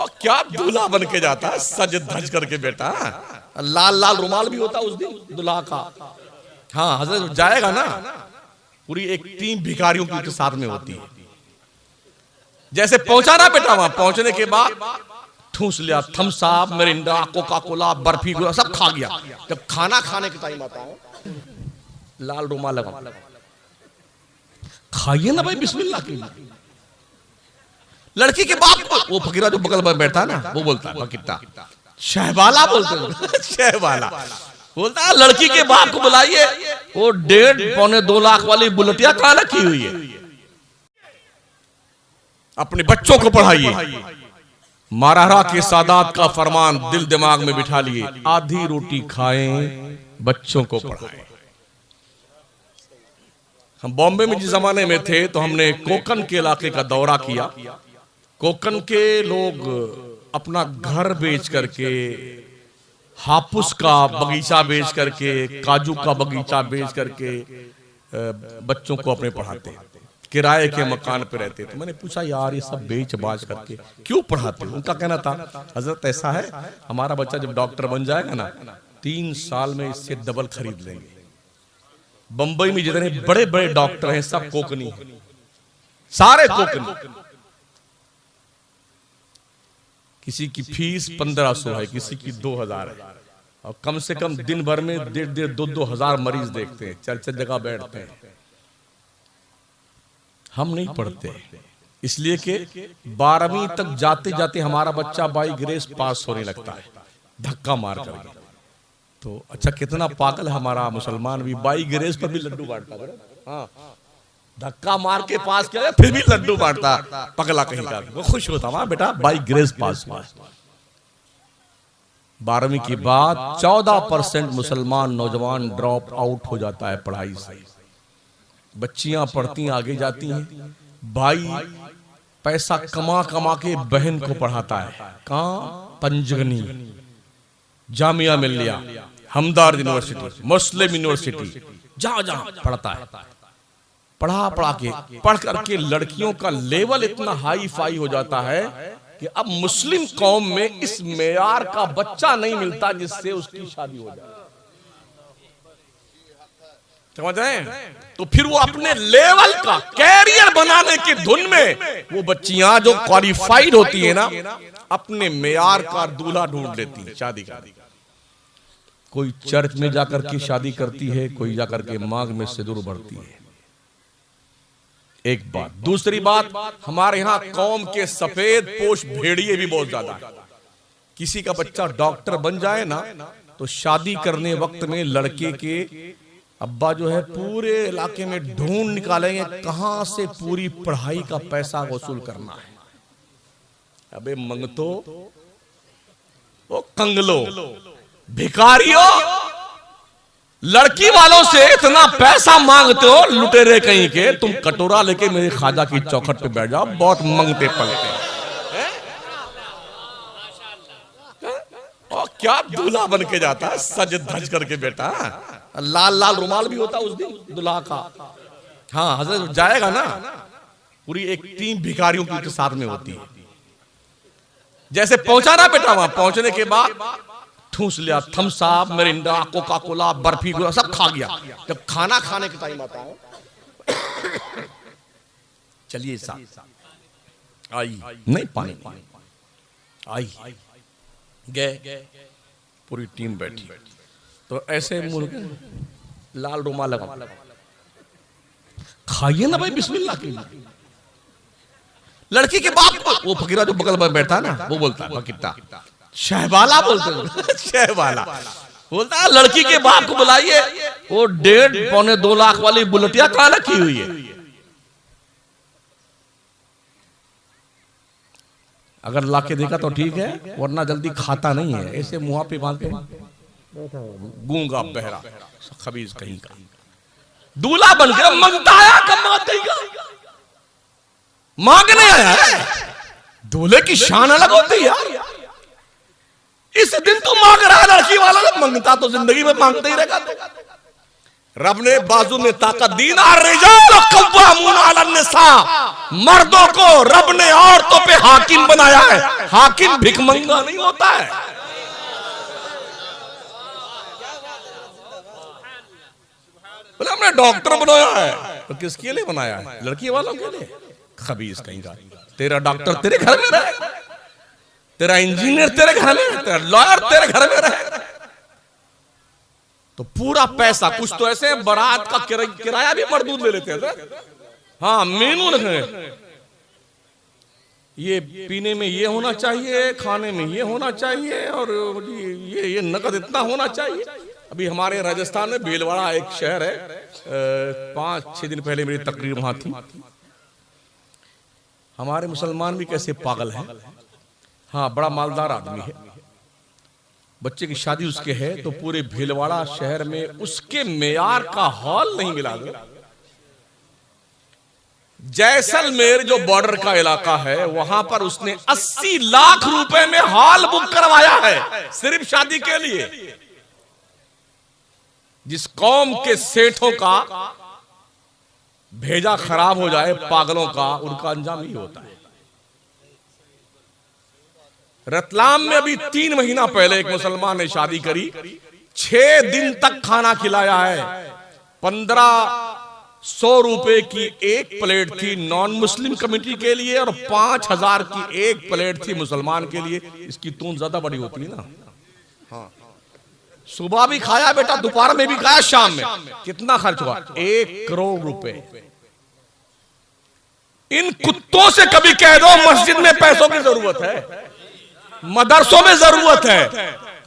और क्या दूल्हा बन के जाता है सज धज करके बेटा। लाल लाल रुमाल भी होता उस दिन दूल्हा का। हाँ हजरत जाएगा ना, पूरी एक टीम भिखारियों की साथ में होती है। जैसे पहुंचा ना बेटा, वहां पहुंचने के बाद ठूस लिया, Thums Up, Mirinda, Coca Cola, barfi सब खा गया। जब खाना खाने के टाइम आता है, लाल रुमाल लगा, खाइए ना भाई बिस्मिल्लाह की। लड़की के बाप, वो फकीरा जो बगल में बैठा है ना, वो बोलता है फकीरा, शहबाला बोलते हैं, शहबाला बोलता है लड़की के बाप को बुलाइए, वो 1.5-2 लाख वाली बुलेटिया कहां रखी हुई है, अपने बच्चों को पढ़ाइए। महाराणा के सादात का फरमान दिल दिमाग में बिठा लिए, आधी रोटी खाएं, बच्चों को पढ़ाएं। हम बॉम्बे में जिस जमाने में थे तो हमने कोकन के इलाके का दौरा किया। कोकन के लोग अपना घर बेच करके, हापुस का बगीचा बेच करके, काजू का बगीचा बेच करके बच्चों को अपने पढ़ाते हैं। किराए के मकान पे रहते। तो मैंने पूछा यार ये सब बेच बाज करके क्यों पढ़ाते हो? उनका कहना था हजरत ऐसा है, हमारा बच्चा जब डॉक्टर बन जाएगा ना 3 साल में इससे डबल खरीद लेंगे। बंबई में जितने बड़े बड़े डॉक्टर हैं सब कोकनी हैं, सारे कोकनी। किसी की फीस 1500 है, किसी की 2000 है, और कम से कम दिन भर में 1,500-2 हजार मरीज देखते हैं, 4 जगह बैठते हैं। हम नहीं पढ़ते इसलिए कि 12वीं तक जाते जाते हमारा बच्चा बाई ग्रेस पास होने लगता है, धक्का मार करके। तो अच्छा कितना पागल है हमारा मुसलमान भी, बाई ग्रेस पर भी लड्डू बांटता है। हाँ, धक्का मार के पास किया फिर भी लड्डू बांटता, पगला कहीं का। वो खुश होता वहां बेटा बाई ग्रेस पास हुआ। 12वीं के बाद 14% मुसलमान नौजवान ड्रॉप आउट हो जाता है पढ़ाई से। बच्चियां पढ़ती आगे जाती हैं, भाई पैसा कमा कमा के बहन को पढ़ाता है। कहां? पंजगनी, जामिया मिल्लिया, हमदर्द यूनिवर्सिटी, मुस्लिम यूनिवर्सिटी, जहां जहां पढ़ता है। पढ़ा के पढ़ करके लड़कियों का लेवल इतना हाई फाई हो जाता है कि अब मुस्लिम कौम में इस मेयार का बच्चा नहीं मिलता जिससे उसकी शादी हो जाए। समझ रहे हैं? तो फिर वो अपने लेवल का कैरियर बनाने की धुन में वो बच्चियां जो क्वालिफाइड होती है ना, अपने मेयार का दूल्हा ढूंढ लेती है शादी का। कोई चर्च में जाकर के शादी करती है, कोई जाकर के मांग में सिंदूर भरती है। एक बात। दूसरी बात, हमारे यहाँ कौम के सफेद पोश भेड़िए भी बहुत ज्यादा है। किसी का बच्चा डॉक्टर बन जाए ना तो शादी करने वक्त में लड़के के अब्बा जो है पूरे इलाके में ढूंढ निकालेंगे कहां से पूरी पढ़ाई का पैसा वसूल करना है। अबे मंगतो, ओ कंगलो, भिखारियों, लड़की वालों से इतना पैसा मांगते हो लुटेरे कहीं के। तुम कटोरा लेके मेरे खाजा की चौखट पे बैठ जाओ, बहुत मंगते पलते हैं। और क्या दूल्हा बन के जाता है सज धज करके बेटा। लाल लाल रुमाल भी होता उस दिन दूल्हा का। हाँ हजरत जाएगा ना, पूरी एक टीम भिखारियों की साथ में होती है। जैसे पहुंचा ना बेटा, वहां पहुंचने के बाद ठूस लिया, Thums Up, Mirinda, Coca Cola, barfi सब खा गया। जब खाना खाने के टाइम आता है, चलिए साहब आई नहीं, पानी आई गए, पूरी टीम बैठी। तो ऐसे मुर्गे लाल रुमाल लगा, खाइए ना भाई बिस्मिल्लाह की। लड़की के बाप, वो फकीरा जो बगल में बैठा है ना, वो बोलता है फकीरा, शहबाला बोलते हैं, शहबाला बोलता है लड़की के बाप को बुलाइए, वो 1.5-2 लाख वाली बुलेटिया कहां रखी हुई है। अगर लाके देखा तो ठीक है, वरना जल्दी खाता नहीं है। ऐसे मुंह पे बांध के गूंगा बहरा खबीज कहीं का दूल्हा बन गया। मंगता आया कब मांगेगा, मांगने आया है। दूल्हे की शान अलग होती है यार। इस दिन तो मांग रहा है लड़की वाला, मंगता तो जिंदगी में मांगते ही रहेगा। रब ने बाजू में ताकत दी ना, रिजाल कव्वामून अला निसा, मर्दों को रब ने औरतों पे हाकिम बनाया है। हाकिम भिखमंगा नहीं होता है। बोले हमने डॉक्टर बनाया है, तो किसके लिए बनाया है? लड़की वालों के लिए? खबीस कहीं का। तेरा डॉक्टर तेरे घर में रहे, तेरा इंजीनियर तेरे घर में रहे, तेरा लॉयर तेरे घर में रहे, तो पूरा पैसा, कुछ तो ऐसे बारात का किराया भी मर्दूद ले लेते हैं। हाँ, मेनू रखे, ये पीने में ये होना चाहिए, खाने में ये होना चाहिए, और ये नकद इतना होना चाहिए। अभी हमारे राजस्थान में भीलवाड़ा एक शहर है, 5-6 दिन पहले मेरी तकरीर वहां थी। हमारे मुसलमान भी कैसे पागल हैं। हाँ, बड़ा मालदार आदमी है, बच्चे की शादी उसके है, तो पूरे भीलवाड़ा शहर में उसके मेयार का हॉल नहीं मिला। जैसलमेर जो बॉर्डर का इलाका है, वहां पर उसने 80 लाख रुपए में हॉल बुक करवाया है सिर्फ शादी के लिए। जिस कौम के सेठों का भेजा खराब हो जाए, पागलों का, उनका अंजाम ही होता है। रतलाम में अभी 3 महीना पहले एक मुसलमान ने शादी करी, 6 दिन तक खाना खिलाया है। 1500 रुपए की एक प्लेट थी नॉन मुस्लिम कमेटी के लिए, और 5000 की एक प्लेट थी मुसलमान के लिए। इसकी तून ज्यादा बड़ी होती है ना। हाँ, सुबह भी खाया बेटा, दोपहर में भी खाया, शाम में। कितना खर्च हुआ? 1 करोड़ रुपए। इन कुत्तों से कभी कह दो मस्जिद में पैसों की जरूरत है, मदरसों में जरूरत है।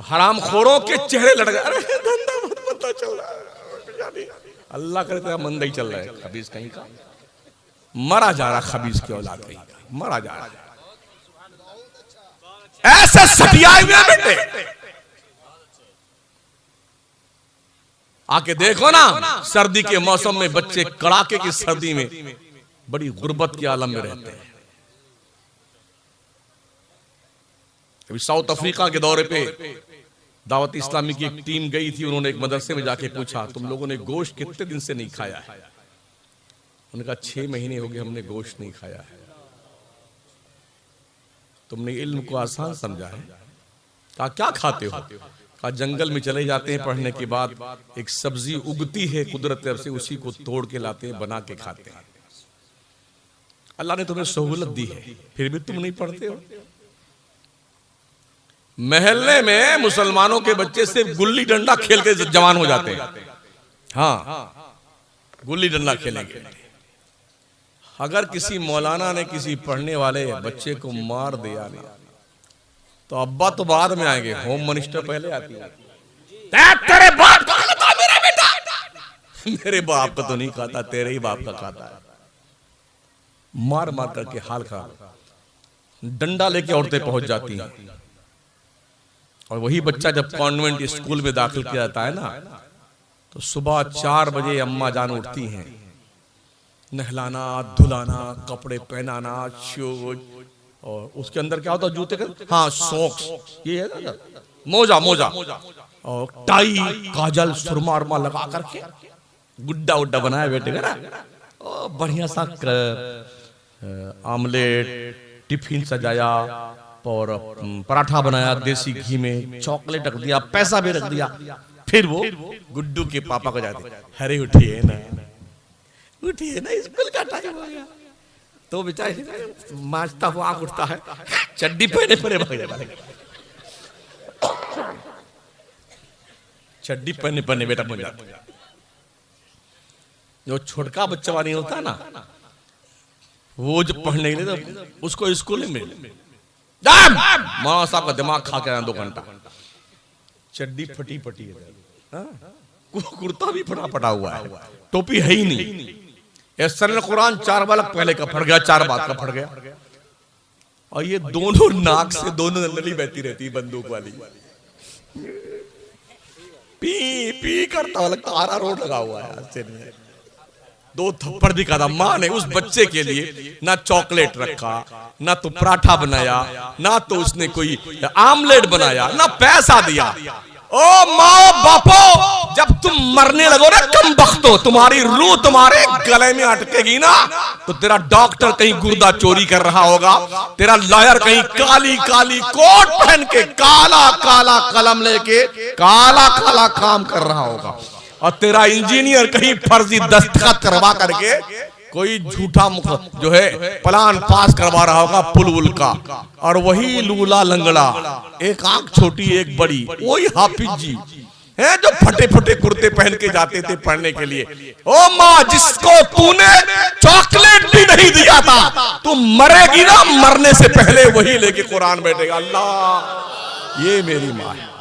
हरामखोरों के चेहरे लड़ गए, अरे धंधा बहुत मंदा चल रहा है, अल्लाह करे तेरा मंदा ही चल रहा है। खबीस कहीं का मरा जा रहा, खबीस की औलाद कहीं का मरा जा रहा। ऐसे सटियाए हुए बेटे, आके देखो ना, सर्दी के मौसम में बच्चे कड़ाके की सर्दी में बड़ी गुर्बत के आलम में रहते हैं। अभी साउथ अफ्रीका के दौरे पे दावत इस्लामी की एक टीम गई थी। उन्होंने एक मदरसे में जाके पूछा, तुम लोगों ने गोश्त कितने दिन से नहीं खाया है? उन्होंने कहा 6 महीने हो गए हमने गोश्त नहीं खाया है। तुमने इल्म को आसान समझा है? कहा क्या खाते हो? कहा जंगल में चले जाते हैं, पढ़ने के बाद एक सब्जी उगती है कुदरत तरफ से, उसी को तोड़ के लाते हैं, बना के खाते हैं। अल्लाह ने तुम्हें सहूलत दी है, फिर भी तुम नहीं पढ़ते हो। महल्ले में मुसलमानों के बच्चे सिर्फ गुल्ली डंडा खेल के जवान हो जाते हैं। हाँ, गुल्ली डंडा खेलेंगे। अगर किसी मौलाना ने किसी पढ़ने वाले बच्चे को मार दिया ना, तो अब्बा तो बाद में आएंगे, होम मिनिस्टर पहले आती है। तेरे बाप का खाता मेरा बेटा, मेरे बाप का तो नहीं खाता, तेरे ही बाप का खाता है। मार मार करके हाल खराब। डंडा लेके औरतें पहुंच जाती हैं, और वही बच्चा जब कॉन्वेंट स्कूल में दाखिल किया जाता है ना, तो सुबह 4 बजे अम्मा जान उठती हैं, नहलाना, धुलाना, कपड़े पहनाना, शूज, और उसके अंदर क्या होता है? जूते का, हाँ, सॉक्स, ये है ना, मोजा, और टाई, काजल, सुरमा उरमा लगा करके गुड्डा उड्डा बनाया बेटे का ना, और बढ़िया सा आमलेट, टिफिन सजाया, और पराठा बनाया देसी घी में, चॉकलेट रख दिया, पैसा भी रख दिया। फिर वो गुड्डू के पापा को जाते, अरे उठिए ना, स्कूल का टाइम हो गया। तो बेचारे माचता हुआ आंख उठता है, चड्डी पहने पहने भाग जाता, चड्डी पहने पहने बेटा बन जाता। जो छोटका बच्चा नहीं होता ना, वो जब पढ़ने के लिए तो उसको स्कूल में मौलाना साहब का दिमाग खा के 2 घंटा, चड्डी फटी फटी है, कुर्ता भी फटा फटा हुआ है, टोपी है ही नहीं। सर कुरान 4 बार पहले का फट गया, 4 बात का फट गया, और ये दोनों नाक से दोनों नली बहती रहती, बंदूक वाली, पी पी करता लगता आरा रोड लगा हुआ है। 2 थप्पड़ भी खाता। माँ ने उस बच्चे के लिए ना चॉकलेट रखा, ना तो पराठा बनाया, ना तो उसने कोई आमलेट बनाया, ना पैसा दिया। ओ माओ बापो, जब तुम मरने लगो ना कम बख्तो, तुम्हारी रूह तुम्हारे गले में अटकेगी ना, तो तेरा डॉक्टर कहीं गुर्दा चोरी कर रहा होगा, तेरा लॉयर कहीं काली काली कोट पहन के काला काला कलम लेके काला काला काम कर रहा होगा, और तेरा इंजीनियर कहीं फर्जी दस्तखत करवा करके कोई झूठा जो है प्लान पास करवा रहा होगा पुल वुल का, और वही लूला लंगड़ा, एक आंख छोटी एक बड़ी, वही हाफिज जी हैं जो फटे फटे कुर्ते पहन के जाते थे पढ़ने के लिए। ओ माँ, जिसको तूने चॉकलेट भी नहीं दिया था, तू मरेगी ना, मरने से पहले वही लेके कुरान बैठेगा। अल्लाह, ये मेरी माँ है,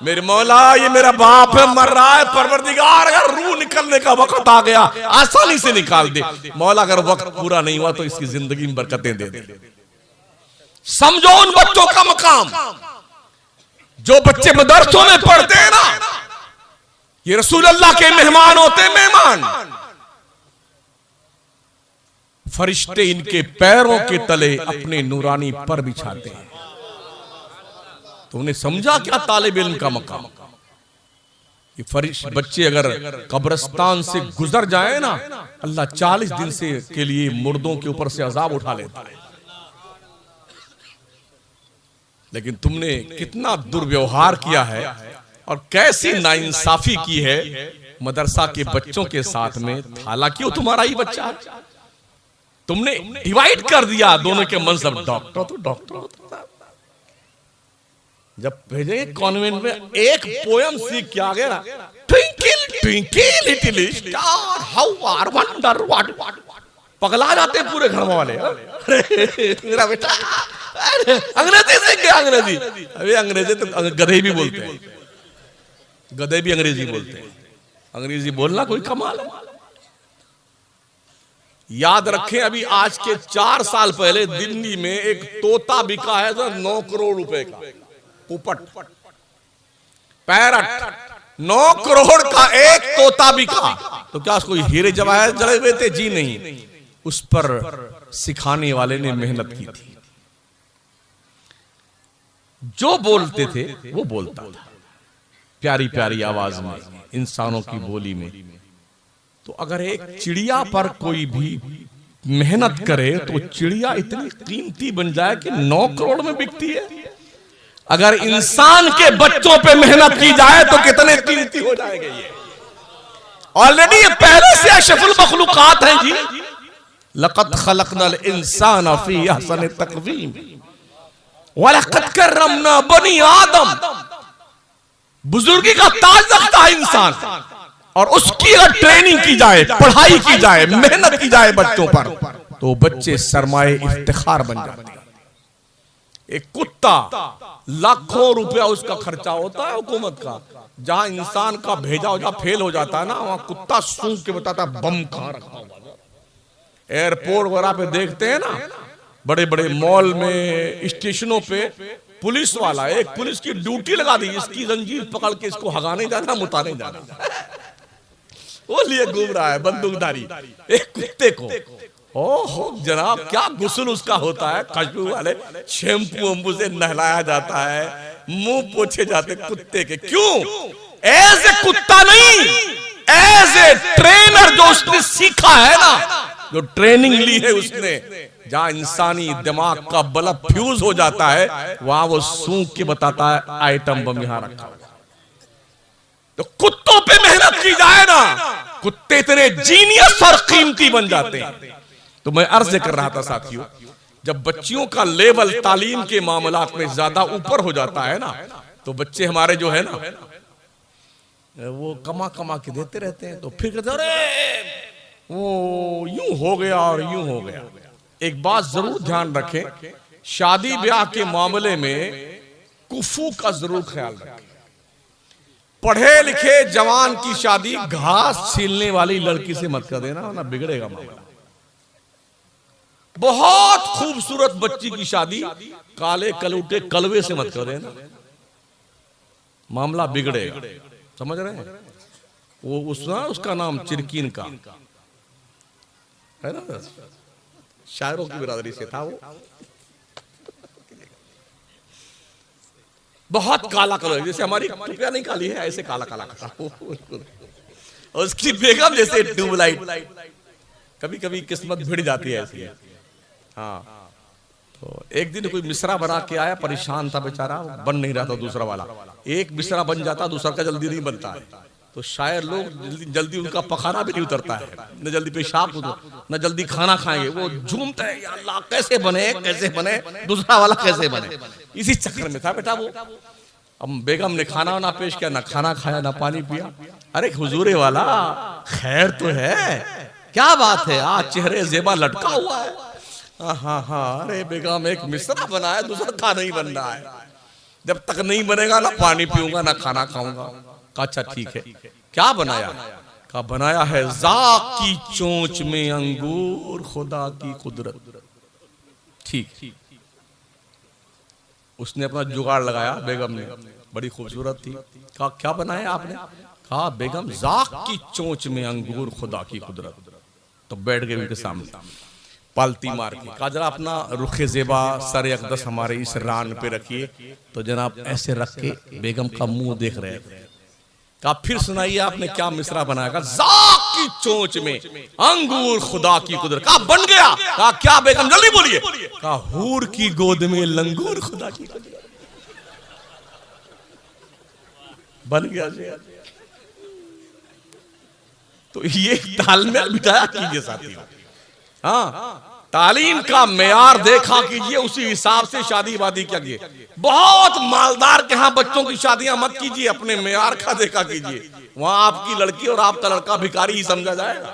मेरे मौला, ये मेरा बाप है, मर रहा है, परवरदिगार अगर रूह निकलने का वक्त आ गया आसानी से निकाल दे। मौला अगर वक्त पूरा नहीं हुआ तो इसकी जिंदगी में बरकतें दे दे। समझो उन बच्चों का मकाम जो बच्चे मदरसों में पढ़ते हैं ना, ये रसूल अल्लाह के मेहमान होते हैं, मेहमान। फरिश्ते इनके पैरों के तले अपने नूरानी पर बिछाते हैं। तुमने समझा क्या तालिब इल्म का मकाम? ये फरिश्ते बच्चे अगर कब्रिस्तान से गुजर जाए ना, अल्लाह 40 दिन से के लिए मुर्दों के ऊपर से अजाब उठा लेता है। लेकिन तुमने कितना दुर्व्यवहार किया है और कैसी नाइंसाफी की है मदरसा के बच्चों के साथ में। हालांकि वो तुम्हारा ही बच्चा है, तुमने डिवाइड कर दिया दोनों के मनसब। डॉक्टर तो डॉक्टर होता है, जब भेजे कॉन्वेंट में एक पोयम सीख के आ गया ना, twinkle twinkle little star how are wonder what, पगला जाते पूरे घर वाले। मेरा बेटा अंग्रेजी सीख गया, अंग्रेजी। अभी अंग्रेजी तो गधे भी बोलते हैं, गधे भी अंग्रेजी बोलते हैं। अंग्रेजी बोलना कोई कमाल है। याद रखें, अभी आज के 4 साल पहले दिल्ली में एक तोता बिका है 9 करोड़ रुपए का, पोपट पैरट, 9 करोड़ का एक तोता बिका। तो क्या उसको हीरे जवाहर जड़े हुए थे? जी नहीं, उस पर सिखाने वाले ने मेहनत की थी। जो बोलते थे वो बोलता था प्यारी प्यारी आवाज में, इंसानों की बोली में। तो अगर एक चिड़िया पर कोई भी मेहनत करे तो चिड़िया इतनी कीमती बन जाए कि 9 करोड़ में बिकती है। अगर इंसान के बच्चों पे मेहनत की जाए तो कितने कीमती हो जाएंगे। ये ऑलरेडी ये पहले से अशरफुल मखलूकात हैं जी। लक़द खलक़नल इंसान फी अहसन तक़वीम वलक़द कर्रमना बनी आदम। बुजुर्गी का ताज रखता है इंसान, और उसकी अगर ट्रेनिंग की जाए, पढ़ाई की जाए, मेहनत की जाए बच्चों पर, तो बच्चे सरमाए इफ्तिखार बन जाते हैं। एक कुत्ता, लाखों रुपया उसका खर्चा होता है हुकूमत का। जहां इंसान का भेजा हो फेल हो जाता है ना, वहां कुत्ता सूंघ के बताता है बम कहां रखा हुआ। एयरपोर्ट वगैरह पे देखते हैं ना, बड़े बड़े मॉल में, स्टेशनों पे पुलिस वाला, एक पुलिस की ड्यूटी लगा दी, इसकी जंजीर पकड़ के इसको हगाने जाना, मुताने जाना। वो लिए घूम रहा है बंदूकधारी एक कुत्ते को। ओहो जनाब, क्या गुस्ल उसका होता है। खुशबू वाले शैम्पू वम्पू से नहलाया जाता है, मुंह पोछे जाते कुत्ते के। क्यों? एज ए कुत्ता नहीं, एज ए ट्रेनर जो उसने सीखा है ना, जो ट्रेनिंग ली है उसने, जहां इंसानी दिमाग का बल्ब फ्यूज हो जाता है, वहां वो सूंघ के बताता है आइटम बम यहां रखा हुआ। तो कुत्तों पे मेहनत की जाए ना, कुत्ते इतने जीनियस और कीमती बन जाते हैं। तो मैं अर्ज कर रहा था साथियों, जब बच्चियों का लेवल तालीम के मामलात में ज्यादा ऊपर हो जाता है ना, तो बच्चे हमारे जो है ना, वो कमा कमा के देते रहते हैं। तो फिर कहते अरे वो यूं हो गया और यूं हो गया। एक बात जरूर ध्यान रखें, शादी ब्याह के मामले में कुफू का जरूर ख्याल रखें। पढ़े लिखे जवान की शादी घास छीलने वाली लड़की से मत कर देना, वरना बिगड़ेगा मामला। बहुत खूबसूरत बच्ची की शादी काले कलूटे कलवे से मत कर देना, मामला बिगड़ेगा। समझ रहे हैं? वो उसका नाम चिरकीन का है ना, शायरों की बिरादरी से था वो। बहुत काला कलर, जैसे हमारी टोपिया नहीं काली है, ऐसे काला काला और उसकी बेगम जैसे ट्यूबलाइट। कभी कभी किस्मत भिड़ जाती है ऐसी। हाँ, तो एक दिन कोई मिश्रा बना के आया, परेशान था बेचारा, बन नहीं रहा था दूसरा वाला। एक मिश्रा बन जाता, दूसरा का जल्दी नहीं बनता है। तो शायर लोग जल्दी उनका पखाना भी नहीं उतरता है, न जल्दी पेशाब न जल्दी खाना खाएंगे। वो झूमते हैं, या अल्लाह कैसे बने दूसरा वाला कैसे बने। इसी चक्कर में था बेटा वो। अब बेगम ने खाना वाना पेश किया, ना खाना खाया ना पानी पिया। अरे हुजूरे वाला, खैर तो है, क्या बात है, आज चेहरे जेबा लटका हुआ है। हाँ हाँ, अरे बेगम एक मिश्रा बनाया, दूसरा खा नहीं बन रहा है। जब तक नहीं बनेगा ना पानी पीऊंगा ना खाना खाऊंगा। अच्छा ठीक है, क्या बनाया? का बनाया है जाक की चोंच में अंगूर, खुदा की कुदरत। ठीक, उसने अपना जुगाड़ लगाया बेगम ने, बड़ी खूबसूरत थी। कहा क्या बनाया आपने? कहा बेगम जाक की चोंच में अंगूर, खुदा की कुदरत। तो बैठ गए उनके सामने पालती मार के। कहा जरा अपना रुखे जेबा सर अक़दस हमारे इस रान पे रखिए। तो जनाब ऐसे रख के बेगम का मुंह देख रहे थे। कहा फिर सुनाइए आपने क्या मिश्रा बनाया? कहा जाक की चोंच में अंगूर, खुदा की कुदरत। कहा बन गया। कहा क्या बेगम, जल्दी बोलिए। कहा हूर की गोद में लंगूर, खुदा की कुदरत। बन गया जी। तो ये तालमेल बिठाया कीजिए साथियों। हाँ, तालीम का मेयार देखा कीजिए, उसी हिसाब से शादी वादी कीजिए। बहुत मालदार के यहाँ बच्चों की शादियां मत कीजिए, अपने मेयार का देखा कीजिए। वहां आपकी लड़की और आपका लड़का भिखारी ही समझा जाएगा।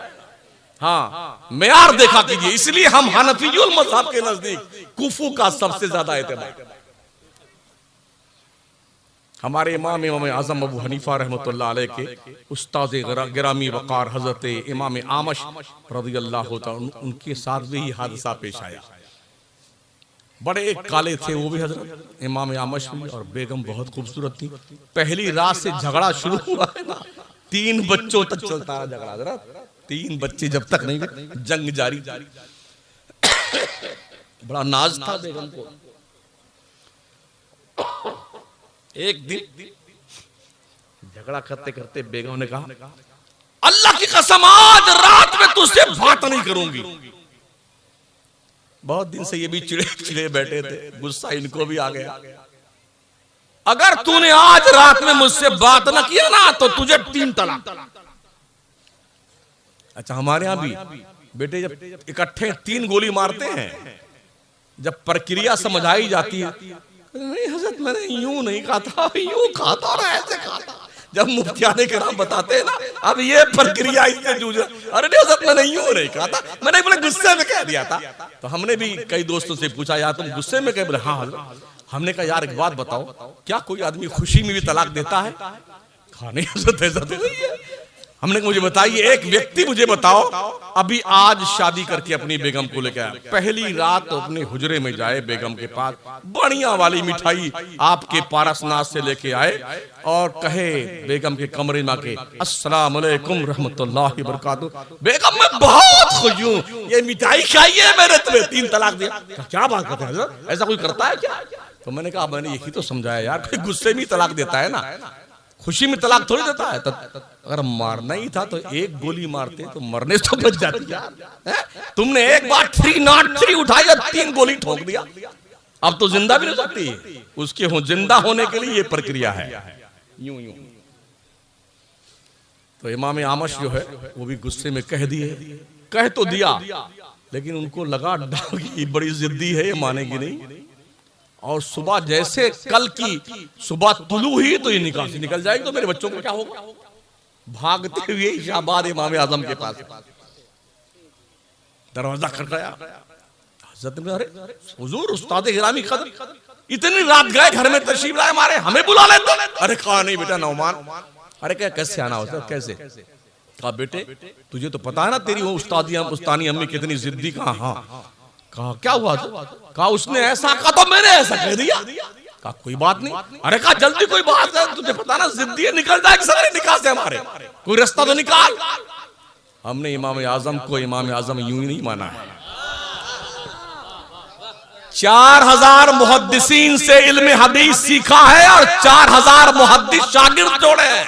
हाँ, मेयार देखा कीजिए। इसलिए हम हनफियुल मज़हब के नजदीक कुफू का सबसे ज्यादा एतबार। हमारे इमाम आज़म अबू हनीफा रहमतुल्लाह अलैह के उस्ताद गिरामी वक़ार हज़रत इमाम आमश रज़ियल्लाहु ताला, उनके साथ भी हादसा पेश आया। बड़े काले थे वो भी हजरत इमाम आमश भी, और बेगम बहुत खूबसूरत थी। पहली रात से झगड़ा शुरू हुआ है ना, 3 बच्चों तक चलता है झगड़ा। हजरत 3 बच्चे जब तक नहीं हुए, जंग जारी। बड़ा नाज था बेगम को। एक दिन झगड़ा करते करते बेगम ने कहा अल्लाह की कसम आज रात में तुझसे बात नहीं करूंगी। बहुत दिन से ये भी चिड़े बैठे थे, गुस्सा इनको भी आ गया। अगर तूने आज रात में मुझसे बात न किया ना तो तुझे 3 तलाक। अच्छा, हमारे यहां भी बेटे जब इकट्ठे 3 गोली मारते हैं, जब प्रक्रिया समझाई जाती है, नहीं हजरत मैंने यूं नहीं कहा था, यूं कहा था और ऐसे कहा था। जब मुफ्तियाने के नाम बताते हैं ना, अब ये प्रक्रिया इससे जूझ, अरे नहीं हजरत मैंने यूं नहीं कहा था, मैंने बोले गुस्से में कह दिया था। तो हमने भी कई दोस्तों से पूछा यार तुम गुस्से में कह? बोले हाँ हजरत। हमने कहा यार एक बात बताओ, क्या कोई आदमी खुशी में भी तलाक देता है? कहा नहीं हजरत ऐसा तो नहीं है। हमने कहा मुझे बताइए, एक व्यक्ति मुझे बताओ अभी आज शादी करके अपनी बेगम को लेकर आया, पहली रात तो अपने हुजरे में जाए बेगम के पास, बढ़िया वाली मिठाई आपके पारसनाथ से लेके आए और कहे बेगम के कमरे में आके अस्सलाम वालेकुम रहमतुल्लाहि व बरकातहू। बेगम मैं बहुत खुश हूँ, ये मिठाई खाइए, मैंने तुम्हें 3 तलाक दिया। क्या बात करते हैं हजरत, ऐसा कोई करता है क्या? तो मैंने कहा मैंने यही तो समझाया यार, कोई गुस्से में तलाक देता है ना, खुशी में तलाक थोड़ी देता है। अगर मारना ही था तो 1 गोली मारते तो मरने से तो बच जाती यार। तुमने एक बार 303 उठाई और 3 गोली ठोक दिया, अब तो जिंदा भी नहीं सकती। उसके जिंदा होने के लिए ये प्रक्रिया है। यूं यूं तो इमाम आमश जो है वो भी गुस्से में कह दिए, कह तो दिया, लेकिन उनको लगा ये बड़ी जिद्दी है, ये मानेगी नहीं। और सुबह जैसे कल की सुबह तुलू हुई तो ये निकाल से निकल जाएगी, तो मेरे बच्चों को क्या होगा? भागते हुए शाहबाद इमाम आजम के पास दरवाजा खटखटाया। हज़रत ने अरे हुजूर उस्ताद गिरामी कदर इतनी रात गए, घर में तशरीफ लाए हमारे, हमें बुला लेते। अरे कहा नहीं बेटा नौमान। अरे क्या कैसे आना होता, कैसे? कहा बेटे तुझे तो पता है ना तेरी वो उस्तानी अम्मी कितनी जिद्दी। कहा हाँ। कहा क्या हुआ? कहा उसने ऐसा कहा तो मैंने ऐसा कह दिया। कहा कोई बात नहीं। अरे कहा जल्दी कोई बात है, तुझे पता ना जिद्दी है, निकल जाए सारे निकाल से हमारे, कोई रास्ता तो निकाल। हमने इमाम आजम को इमाम आजम यूं ही नहीं माना है, 4000 मुहद्दिसीन से इल्म हदीस सीखा है और 4000 मुहद्दिस शागिर्द जोड़े हैं।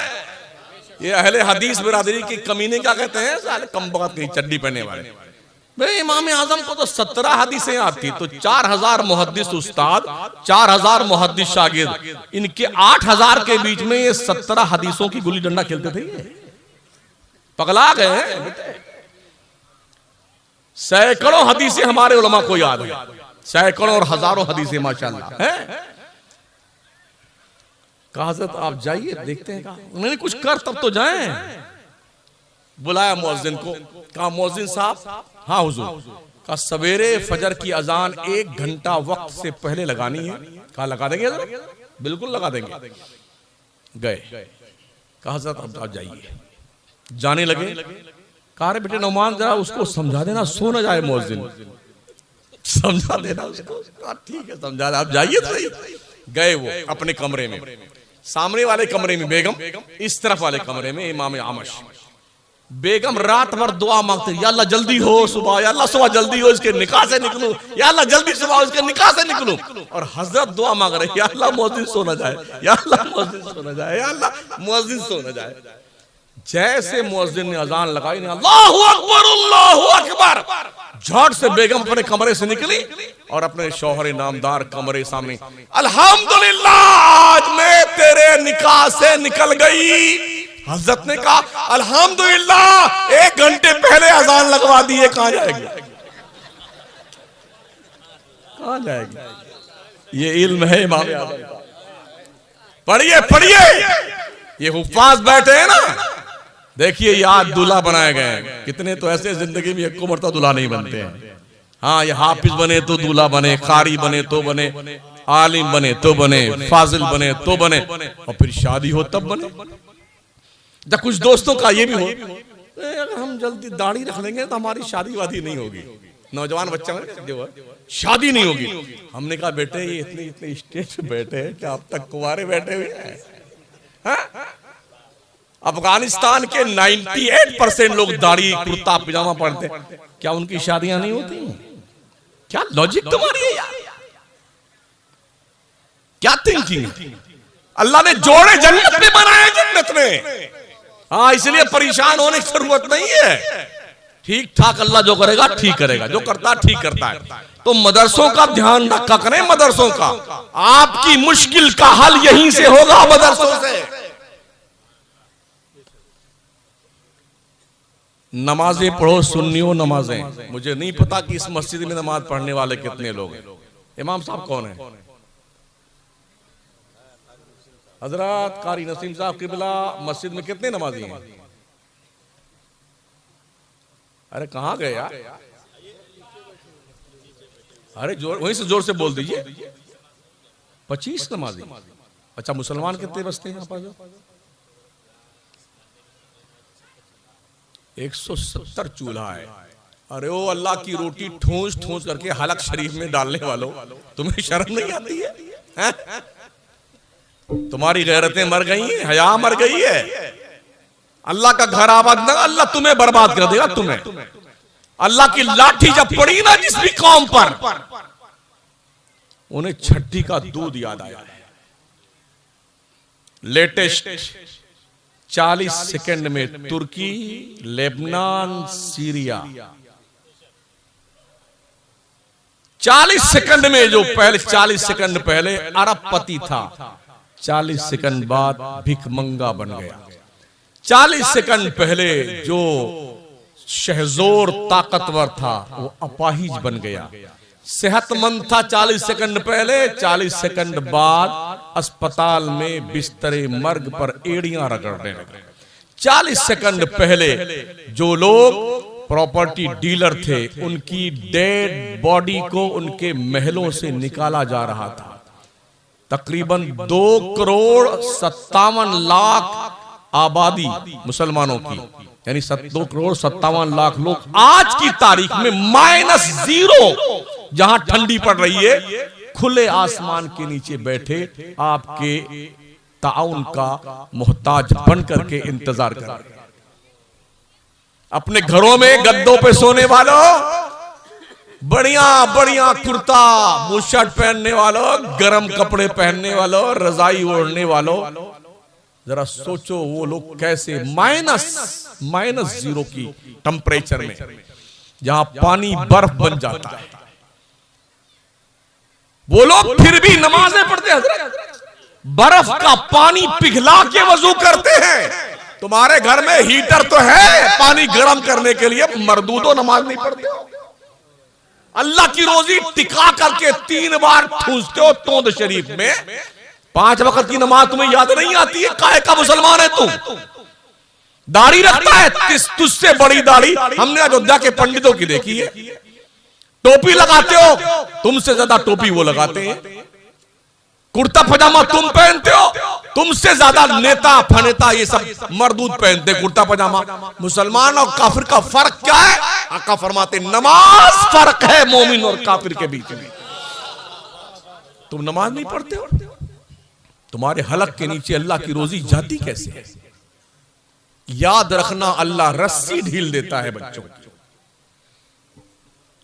ये अहले हदीस बिरादरी की कमीने क्या कहते हैं, साले कमबख्त की चड्डी पहनने वाले। भाई इमाम आजम को तो 17 हदीसें आती, तो 4000 मुहद्दिस उस्ताद, 4000 मुहद्दिस शागिर्द, इनके 8000 के बीच में ये 17 हदीसों की गुल्ली डंडा खेलते थे। ये पगला गए। सैकड़ों हदीसें हमारे उलमा को याद है, सैकड़ों और हजारों हदीसें माशाअल्लाह है। कहा हज़रत आप जाइए देखते हैं। कहा उन्होंने कुछ कर तब तो जाएं। बुलाया मुअज्जिन को, कहा मुअज्जिन साहब, हाँ हुजूर। कहा सवेरे फजर की अजान 1 घंटा वक्त से पहले लगानी है। कहा लगा देंगे हज़रत, बिल्कुल लगा देंगे। गए, कहा हज़रत अब आप जाइए। जाने लगे। कहा रे बेटे नौमान जरा उसको समझा देना, सो न जाए मुअज्जिन, समझा देना उसको। कहा ठीक है समझा दे, आप जाइए सही। गए वो अपने कमरे में, सामने वाले कमरे में बेगम, इस तरफ वाले कमरे में इमाम आमश। बेगम रात भर दुआ मांगते, या अल्लाह जल्दी हो सुबह, या अल्लाह सुबह जल्दी हो इसके निकाह से निकलूं, या अल्लाह जल्दी सुबह इसके निकाह से निकलूं। और हजरत दुआ मांग रहे, या अल्लाह मुअज्जिन सो न जाए, या अल्लाह मुअज्जिन सो न जाए, या अल्लाह मुअज्जिन सो न जाए। जैसे मुअज्जिन ने अजान लगाई, अल्लाहु अकबर अल्लाहु अकबर, झट से बेगम अपने कमरे से निकली और अपने शौहर नामदार कमरे सामने, अल्हम्दुलिल्लाह आज मैं तेरे निकाह से निकल गई। हजरत ने कहा अल्हम्दुलिल्लाह 1 घंटे पहले अजान लगवा दिए, कहां जाएगी, कहां जाएगी। ये इल्म है इमाम आज़म का। पढ़िए पढ़िए, ये हुफ्फाज बैठे हैं ना, देखिए याद दूल्हा बनाए गए हैं। कितने तो ऐसे जिंदगी में एक मरतबा दूल्हा नहीं बनते हैं। हाँ ये हाफिज बने तो दूल्हा बने, कारी बने तो बने, आलिम बने तो बने, फाजिल बने तो बने, और फिर शादी हो तब बने। जब कुछ दोस्तों का ये भी हो, अगर हम जल्दी दाढ़ी रख लेंगे तो हमारी शादी वादी नहीं होगी, नौजवान बच्चा जो शादी नहीं होगी। हमने कहा बेटे ये इतने स्टेज पे बैठे हैं, क्या अब तक कुंवारे बैठे हुए हैं? अफगानिस्तान के 98% लोग दाढ़ी कुर्ता पजामा पहनते, क्या उनकी शादियां नहीं होती? क्या लॉजिक तुम्हारी है यार, क्या थिंकिंग? अल्लाह ने जोड़े जन्नत में बनाए, जन्नत में। हाँ इसलिए परेशान होने की जरूरत नहीं है। ठीक ठाक अल्लाह जो करेगा ठीक करेगा, जो करता ठीक करता है। तो मदरसों का ध्यान रखा करें, मदरसों का। आपकी मुश्किल का हल यहीं से होगा, मदरसों से। नमाजें पढ़ो, सुन्नियों नमाजें। मुझे नहीं पता कि इस मस्जिद में नमाज पढ़ने वाले कितने लोग हैं। इमाम साहब कौन है? हजरत कारी नसीम साहब किबला मस्जिद में कितने नमाजी हैं? अरे कहां गए यार? अरे जोर, वहीं से जोर से बोल दीजिए। 25 नमाजी। अच्छा मुसलमान कितने बचते हैं यहाँ पर? 170 चूल्हा है। अरे ओ अल्लाह की रोटी ठूंस ठूंस करके हलक शरीफ में डालने वालों, तुम्हें शर्म नहीं आती है? तुम्हारी गैरतें मर गई हैं, हया मर गई है। अल्लाह का घर आबाद ना, अल्लाह तुम्हें बर्बाद कर देगा। तुम्हें अल्लाह की लाठी जब पड़ी ना जिस भी कौम पर, उन्हें छठी का दूध याद आया है। लेटेस्ट 40 सेकंड में तुर्की, लेबनान, सीरिया, 40 सेकंड में, जो पहले 40 सेकंड पहले अरबपति था, 40 सेकंड बाद भिखमंगा बन गया। 40 सेकंड पहले जो शहजोर ताकतवर था वो अपाहिज बन गया। सेहतमंद था 40 सेकंड पहले, 40 सेकंड बाद अस्पताल में बिस्तरे मर्ग पर एड़ियां रगड़ने लगे। 40 सेकंड पहले जो लोग प्रॉपर्टी डीलर थे, उनकी डेड बॉडी को उनके महलों से निकाला जा रहा था। तकरीबन 2,57,00,000 आबादी मुसलमानों की, यानी 2,57,00,000 लोग आज की तारीख में -0, जहां ठंडी पड़ रही है, खुले आसमान के नीचे बैठे आपके ताउन का मोहताज बन करके इंतजार कर रहे हैं। अपने घरों में गद्दों पे सोने वालों, बढ़िया बढ़िया कुर्ता बुशर्ट पहनने वालों, गरम कपड़े पहनने वालों, रजाई ओढ़ने वालों, जरा सोचो वो लोग कैसे माइनस 0 की टेम्परेचर में, जहां पानी बर्फ बन जाता है, वो लोग फिर भी नमाजें पढ़ते हैं। बर्फ का पानी पिघला के वजू करते हैं। तुम्हारे घर में हीटर तो है पानी गर्म करने के लिए, मर्दूदो नमाज नहीं पढ़ते हो। अल्लाह की रोजी टिका करके 3 बार ठूसते हो तोंद शरीफ में। 5 वक्त की नमाज तुम्हें याद नहीं आती है? काहे का मुसलमान है तू? दाढ़ी रखता है, तुझसे बड़ी दाढ़ी हमने अयोध्या के पंडितों की देखी है। टोपी लगाते हो, तुमसे ज्यादा टोपी वो लगाते हैं। कुर्ता पजामा तुम पहनते हो, तुमसे ज्यादा नेता फनेता ये सब मर्दूद पहनते कुर्ता पजामा। मुसलमान और काफिर का फर्क क्या है? आका फरमाते नमाज फर्क है मोमिन और काफिर के बीच में। तुम नमाज नहीं पढ़ते हो, तुम्हारे हलक के नीचे अल्लाह की रोजी जाती कैसे है? याद रखना, अल्लाह रस्सी ढील देता है बच्चों की।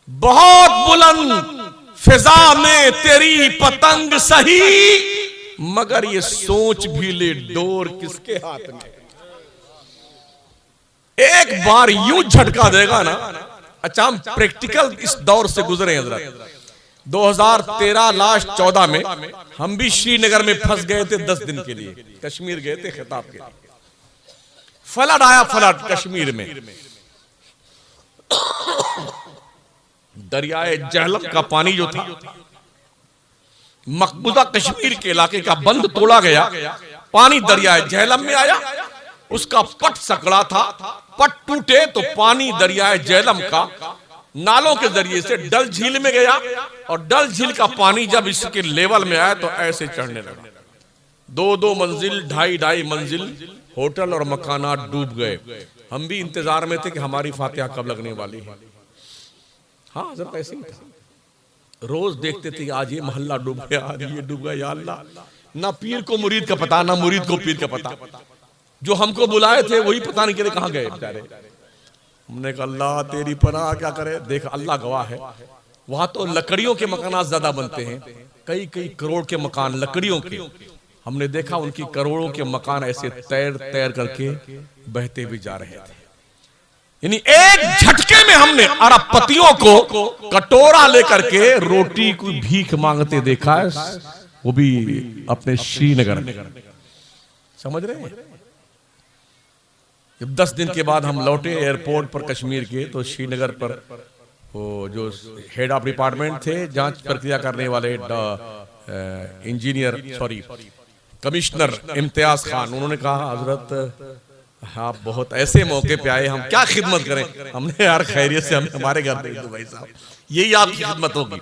बहुत बुलंद फिजा में तेरी पतंग सही, मगर ये सोच भी ले डोर किसके हाथ में। एक बार यूं झटका देगा ना। अच्छा, हम प्रैक्टिकल इस दौर से गुजरे हजरत। 2013 लास्ट 14 में हम भी श्रीनगर में फंस गए थे 10 दिन के लिए। कश्मीर गए थे खिताब के लिए। फ्लड आया, फ्लड कश्मीर में। दरियाए जहलम का पानी जो था, मकबूजा कश्मीर के इलाके का बंद तोड़ा गया, पानी दरियाए जहलम में आया। उसका पट सकड़ा था, पट टूटे तो पानी दरियाए जहलम का नालों के जरिए से डल झील में गया, और डल झील का पानी जब इसके लेवल में आया तो ऐसे चढ़ने लगा। 2-2 मंजिल 2.5 मंजिल होटल और मकानात डूब गए। हम भी इंतजार में थे कि हमारी फातिहा कब लगने वाली है। हाँ हजरत ऐसे ही था। रोज देखते थे आज ये मोहल्ला डूब गया, आज ये डूब गया। या अल्लाह, ना पीर को मुरीद का पता, ना मुरीद को पीर का पता। जो हमको बुलाए थे वही पता नहीं कहाँ गए बेचारे। हमने कहा अल्लाह तेरी पनाह, क्या करे। देख अल्लाह गवाह है, वहां तो लकड़ियों के मकान ज्यादा बनते हैं, कई करोड़ के मकान लकड़ियों के। हमने देखा उनकी करोड़ों के मकान ऐसे तैर तैर करके बहते भी जा रहे थे। यानी एक झटके में हमने अरबपतियों को कटोरा लेकर के रोटी की भीख मांगते देखा है, वो भी अपने श्रीनगर में। समझ रहे हैं? जब 10 दिन के बाद हम लौटे एयरपोर्ट पर कश्मीर के, तो श्रीनगर पर वो जो हेड ऑफ डिपार्टमेंट थे, जांच प्रक्रिया करने वाले कमिश्नर इम्तियाज खान, उन्होंने कहा हजरत आप बहुत ऐसे मौके पे आए, हम क्या खिदमत करें। हमने यार खैरियत से, हम हमारे घर दे दो भाई साहब, यही आपकी खिदमत होगी।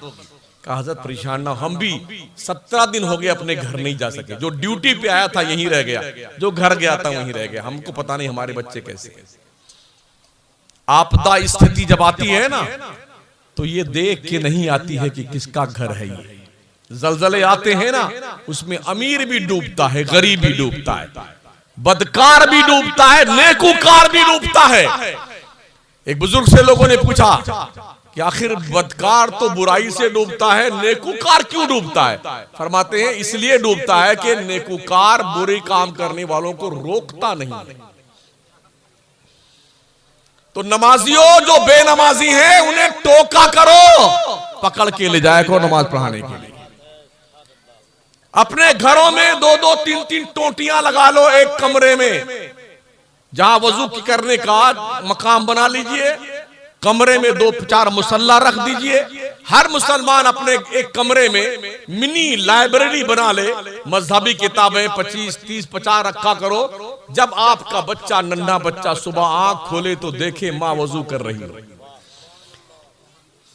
कहा हजरत परेशान ना, हम भी 17 दिन हो गए अपने घर नहीं जा सके। जो ड्यूटी पे आया था यहीं रह गया, जो घर गया था वहीं रह गया। हमको पता नहीं हमारे बच्चे कैसे। आपदा स्थिति जब आती है ना, तो ये देख के नहीं आती है कि किसका घर है ये। जलजले आते हैं ना, उसमें अमीर भी डूबता है, गरीब भी डूबता है, बदकार भी डूबता है, नेकूकार भी डूबता है। एक बुजुर्ग से लोगों ने पूछा कि आखिर बदकार तो बुराई से डूबता है, नेकूकार क्यों डूबता है? फरमाते हैं इसलिए डूबता है कि नेकूकार बुरे काम करने वालों को रोकता नहीं है। तो नमाजियों जो बेनमाजी हैं उन्हें टोका करो, पकड़ के ले जाया करो नमाज पढ़ाने के लिए। अपने घरों में 2-2, 3-3 टोटियां लगा लो एक कमरे में, जहां वजू करने का मकाम बना लीजिए। कमरे में 2-4 मुसल्ला रख दीजिए। हर मुसलमान अपने एक कमरे में मिनी लाइब्रेरी बना ले, मजहबी किताबें 25, 30, 50 रखा करो। जब आपका बच्चा, नन्हा बच्चा सुबह आंख खोले तो देखे माँ वजू कर रही है,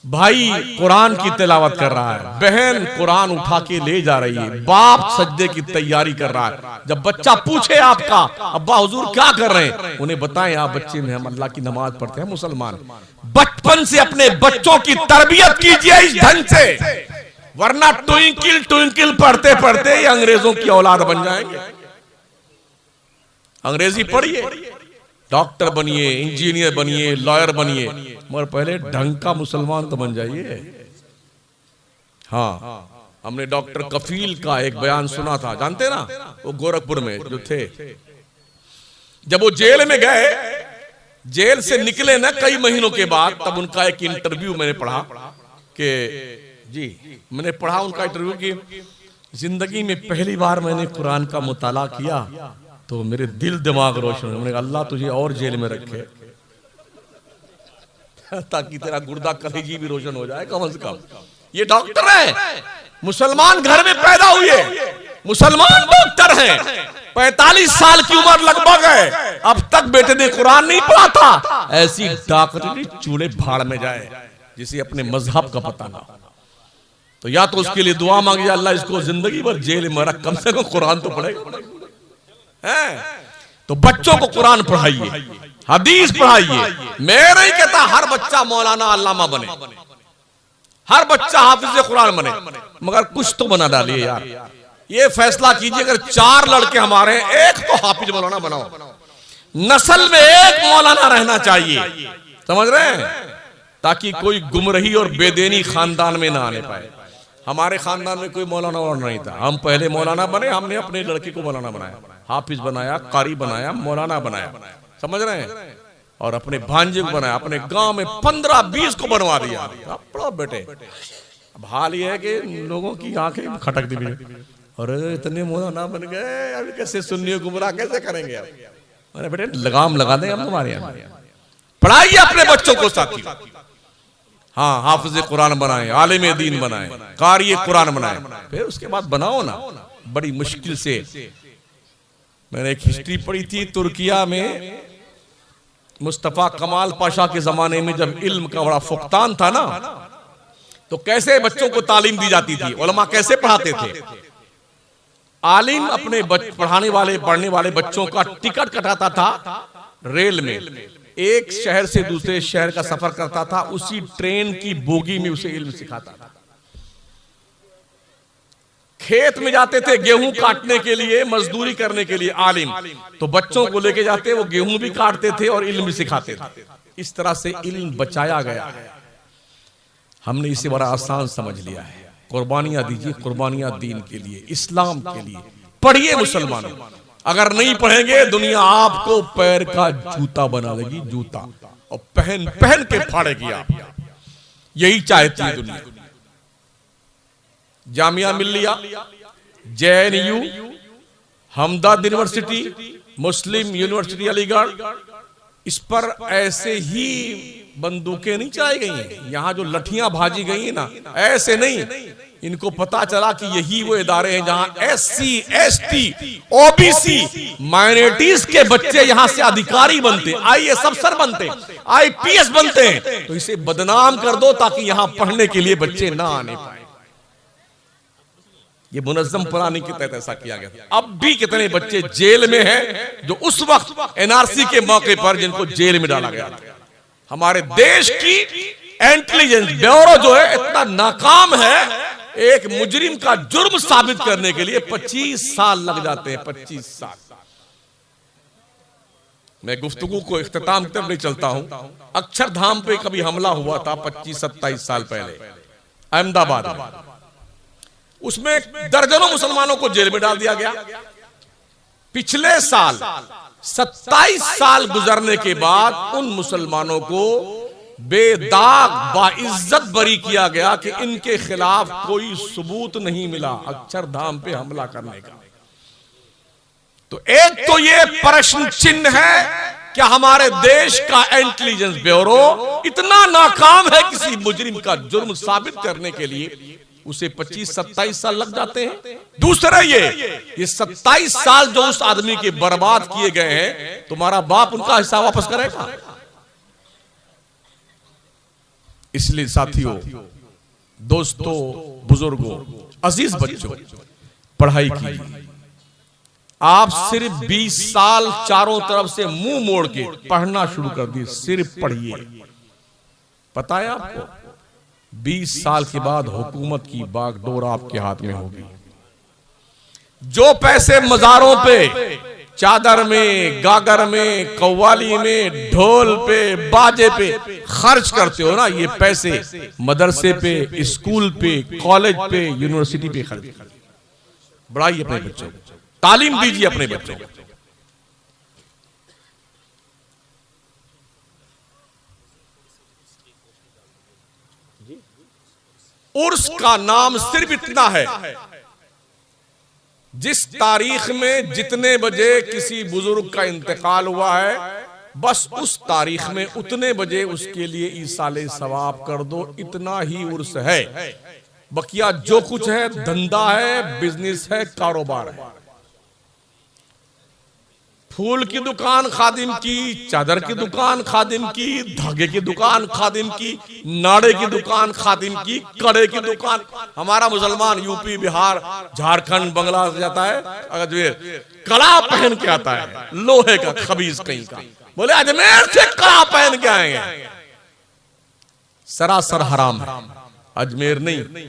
भाई कुरान की तिलावत कर रहा है, बहन कुरान उठा के ले जा रही है, बाप सज्जे की तैयारी कर रहा है। जब बच्चा पूछे आपका अब्बा हुजूर क्या कर रहे हैं, उन्हें बताएं आप बच्चे में हम अल्लाह की नमाज पढ़ते हैं मुसलमान। बचपन से अपने बच्चों की तरबियत कीजिए इस ढंग से, वरना ट्विंकिल ट्विंकिल पढ़ते पढ़ते ये अंग्रेजों की औलाद बन जाएंगे। अंग्रेजी पढ़िए, डॉक्टर बनिए, इंजीनियर बनिए, लॉयर बनिए, मगर पहले ढंग का मुसलमान तो बन जाइए। हाँ, हमने डॉक्टर कफील का एक बयान सुना था, जानते ना, वो गोरखपुर में जो थे, जब वो जेल में गए, जेल से निकले ना कई महीनों के बाद, तब उनका एक इंटरव्यू मैंने पढ़ा कि जी, मैंने पढ़ा उनका इंटरव्यू कि जिंदगी में पहली बार मैंने कुरान का मुताला किया तो मेरे दिल दिमाग रोशन हो। मैंने कहा अल्लाह तुझे और जेल में रखे ताकि तेरा गुर्दा कलेजी भी रोशन हो जाए कम से कम। ये डॉक्टर है, मुसलमान घर में पैदा हुए, मुसलमान डॉक्टर हैं, 45 साल की उम्र लगभग है, अब तक बेटे ने कुरान नहीं पढ़ा था। ऐसी डॉक्टरी चूल्हे भाड़ में जाए जिसे अपने मजहब का पता ना। तो या तो उसके लिए दुआ मांगिए, अल्लाह इसको जिंदगी भर जेल में रख, कम से कम कुरान तो पढ़ेगा। तो बच्चों को कुरान पढ़ाइए, हदीस पढ़ाइए। मैं नहीं कहता हर बच्चा मौलाना अल्लामा बने, हर बच्चा हाफिज कुरान बने, मगर कुछ तो बना डालिए यार। ये फैसला कीजिए, अगर 4 लड़के हमारे हैं, एक तो हाफिज मौलाना बनाओ, नस्ल में एक मौलाना रहना चाहिए, समझ रहे हैं, ताकि कोई गुमरही और बेदीनी खानदान में ना आने पाए। हमारे खानदान में कोई मौलाना और नहीं था, हम पहले मौलाना बने, हमने अपने लड़के को मौलाना बनाया, हाफिज बनाया, कारी बनाया, मौलाना बनाया, समझ रहे हैं, और अपने भांजे को बनाया, अपने गांव में 15-20 को बनवा दिया। अब पढ़ो बेटे। अब हाल ये है कि लोगों की आंखें खटक दी, अरे इतने मौलाना बन गए, अभी कैसे सुन्नी गुमराह कैसे करेंगे? अरे बेटे लगाम लगा दें हम तुम्हारे यहाँ। पढ़ाइए अपने बच्चों को साथी, हाँ, हाफिज कुरान बनाए, आलिम दीन बनाए, कारी कुरान बनाए, फिर उसके बाद बनाओ ना। बड़ी मुश्किल से मैंने एक हिस्ट्री पढ़ी थी, तुर्किया में मुस्तफा कमाल पाशा के जमाने में जब इल्म का बड़ा फुकतान था ना, तो कैसे बच्चों को तालीम दी जाती थी, उलमा कैसे पढ़ाते थे। आलिम अपने पढ़ाने वाले पढ़ने वाले बच्चों का टिकट कटाता था रेल में, एक शहर से दूसरे शहर का सफर करता था, उसी ट्रेन की बोगी में उसे इल्म सिखाता था। खेत में जाते थे गेहूं काटने के लिए, मजदूरी करने के लिए आलिम, तो बच्चों को लेके जाते, वो गेहूं भी काटते थे और इल्म भी सिखाते थे। इस तरह से इल्म बचाया गया। हमने इसे बड़ा आसान समझ लिया है। कुर्बानियां दीजिए, कुर्बानियां दीन के लिए, इस्लाम के लिए। पढ़िए मुसलमानों, अगर नहीं पढ़ेंगे दुनिया आपको पैर का जूता बना देगी, जूता, और पहन पहन के फाड़ेगी आप। यही चाहती है दुनिया। जामिया मिल्लिया, JNU, हमदर्द यूनिवर्सिटी, मुस्लिम यूनिवर्सिटी अलीगढ़, इस पर ऐसे ही बंदूकें नहीं चलाई गई हैं। यहां जो लठियां भाजी गई हैं ना, ऐसे नहीं। इनको पता चला कि यही वो इदारे हैं जहां SC, ST, OBC माइनॉरिटीज के बच्चे यहां से अधिकारी बनते, IAS अफसर बनते, IPS बनते हैं। तो इसे बदनाम कर दो ताकि यहां पढ़ने के लिए बच्चे ना आने पाए। ये मुनज़्ज़म प्लानिंग के तहत ऐसा किया गया। अब भी कितने बच्चे जेल में हैं जो उस वक्त NRC के मौके पर जिनको जेल में डाला गया था। हमारे देश की इंटेलिजेंस ब्यूरो जो है इतना नाकाम है, एक मुजरिम का जुर्म साबित करने के लिए 25 साल लग जाते हैं, 25 साल। मैं गुफ्तगू को इख्तिताम की तरफ नहीं चलता हूं। अक्षरधाम पे कभी हमला हुआ था 25-27 साल पहले अहमदाबाद में। उसमें दर्जनों मुसलमानों को जेल में डाल दिया गया। पिछले साल 27 साल गुजरने के बाद उन मुसलमानों को बेदाग बाइज्जत बरी किया गया कि इनके खिलाफ कोई सबूत नहीं मिला अक्षरधाम पे हमला करने का। तो एक तो ये प्रश्न चिन्ह है कि हमारे देश का इंटेलिजेंस ब्यूरो इतना नाकाम है किसी मुजरिम का जुर्म साबित करने के लिए, उसे 25-27 साल लग जाते हैं। दूसरा ये 27 साल जो उस आदमी के बर्बाद किए गए हैं, तुम्हारा बाप उनका हिस्सा वापस करेगा? इसलिए साथियों, दोस्तों, बुजुर्गों, अजीज बच्चों, पढ़ाई कीजिए। आप सिर्फ 20 साल चारों तरफ से मुंह मोड़ के पढ़ना शुरू कर दिए, सिर्फ पढ़िए। पता है आपको 20 साल के बाद हुकूमत की बागडोर आपके हाथ में होगी। जो पैसे मजारों पे चादर में, गागर में, कव्वाली में, ढोल पे, बाजे पे खर्च करते हो ना, ये पैसे मदरसे पे, स्कूल पे, कॉलेज पे, यूनिवर्सिटी पे खर्च करते हो। बढ़ाइए अपने बच्चों को, तालीम दीजिए अपने बच्चों को। उर्स का नाम सिर्फ इतना है, जिस तारीख में जितने बजे किसी बुजुर्ग का इंतकाल हुआ है, बस उस तारीख में उतने बजे उसके लिए ईसाले सवाब कर दो, इतना ही उर्स है। बकिया जो कुछ है धंधा है, बिजनेस है, कारोबार है। फूल की दुकान खादिम की, चादर की दुकान खादिम की, धागे की दुकान खादिम की, नाड़े की दुकान खादिम की, कड़े की दुकान। हमारा मुसलमान यूपी, बिहार, झारखंड, बांग्लादेश जाता है, अगर जो कड़ा पहन के आता है, लोहे का खबीज कहीं का, बोले अजमेर से कड़ा पहन के आएंगे, सरासर हराम है। अजमेर नहीं,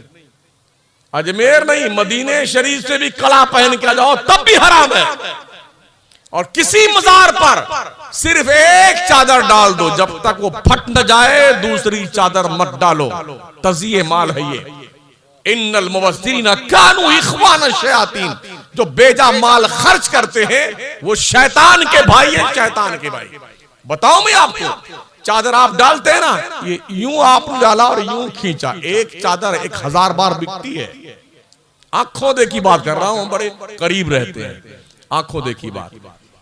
अजमेर नहीं, मदीने शरीफ से भी कड़ा पहन के आ जाओ तब भी हराम है। और किसी मजार पर सिर्फ एक चादर डाल दो, जब तक वो फट न जाए दूसरी चादर मत डालो, तज़िये माल है ये। इन्नल मुबस्सिरीन कानू इख्वान शयातीन, जो बेजा माल खर्च करते हैं वो शैतान के भाई हैं, शैतान के भाई। बताओ मैं आपको, चादर आप डालते हैं ना, ये यूं आपने डाला और यूं खींचा, एक चादर 1000 बार बिकती है। आंखों देखी बात कर रहा हूं, बड़े करीब रहते हैं, आंखों देखी बात।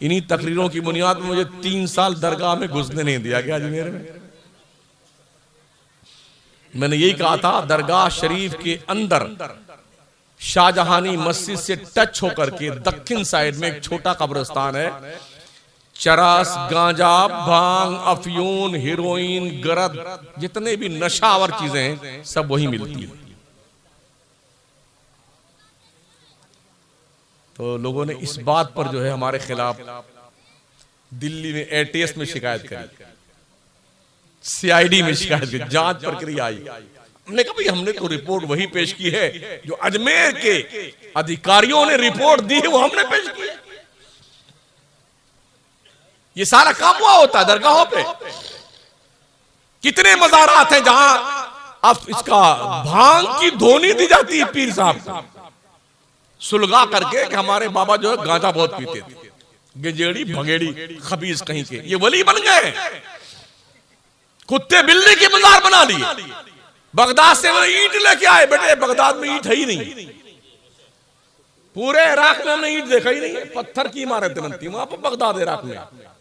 इन्हीं तकरीरों की बुनियाद में मुझे 3 साल दरगाह में घुसने नहीं दिया गया अजमेर में। मैंने यही कहा था, दरगाह शरीफ के अंदर शाहजहानी मस्जिद से टच होकर के दक्षिण साइड में एक छोटा कब्रिस्तान है। चरस, गांजा, भांग, अफयून, हीरोइन, गरद, जितने भी नशावर चीजें हैं सब वही मिलती है। तो लोगों ने इस बात पर जो है हमारे खिलाफ दिल्ली में एटीएस में शिकायत करी, सीआईडी में शिकायत की, जांच प्रक्रिया आई। हमने कहा भाई हमने तो रिपोर्ट वही पेश की है जो अजमेर के अधिकारियों ने रिपोर्ट दी है, वो हमने पेश की है। ये सारा काम हुआ होता है दरगाहों पे। कितने मज़ारात हैं जहां अब इसका भांग की धोनी दी जाती है पीर साहब को, सुलगा करके कि हमारे बाबा जो है गांजा बहुत पीते थे, गजेड़ी भगेड़ी खबीज कहीं के, ये वली बन गए। कुत्ते बिल्ली की मजार बना ली। बगदाद से वो ईंट लेके आए, बेटे बगदाद में ईंट है ही नहीं, पूरे इराक में हमने ईंट देखा ही नहीं है, पत्थर की इमारतें बनती वहां पर बगदाद इराक में,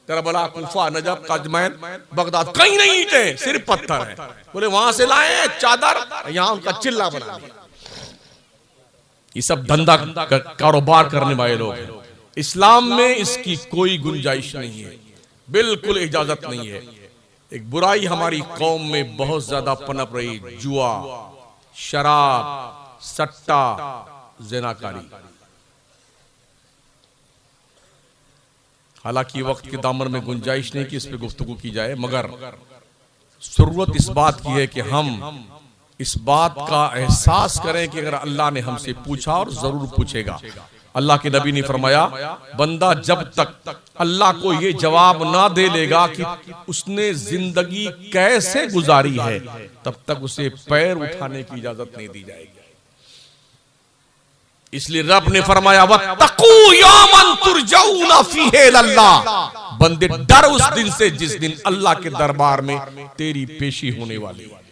करबला, कूफा, नजफ, कजमैन, बगदाद, कहीं नहीं ईंटें, सिर्फ पत्थर है। बोले वहां से लाए चादर, यहां उनका चिल्ला बना दिया। ये सब धंधा कारोबार करने वाले लोग हैं। इस्लाम में इसकी कोई गुंजाइश नहीं है, बिल्कुल इजाजत नहीं है। एक बुराई हमारी कौम में बहुत ज्यादा पनप रही, जुआ, शराब, सट्टा, ज़िनाकारी। हालांकि वक्त के दामन में गुंजाइश नहीं कि इस पे गुफ्तगू की जाए, मगर जरूरत इस बात की है कि हम इस बात का एहसास करें कि अगर अल्लाह ने हमसे पूछा, और जरूर पूछेगा। अल्लाह के नबी ने फरमाया, बंदा जब तक अल्लाह को ये जवाब ना दे लेगा कि उसने जिंदगी कैसे गुजारी है, तब तक उसे पैर उठाने की इजाजत नहीं दी जाएगी। इसलिए रब ने फरमाया, वत्तकू यौमन तुरजऊना फीहि इलल्लाह, बंदे डर उस दिन से जिस दिन अल्लाह के दरबार में तेरी पेशी होने वाली है।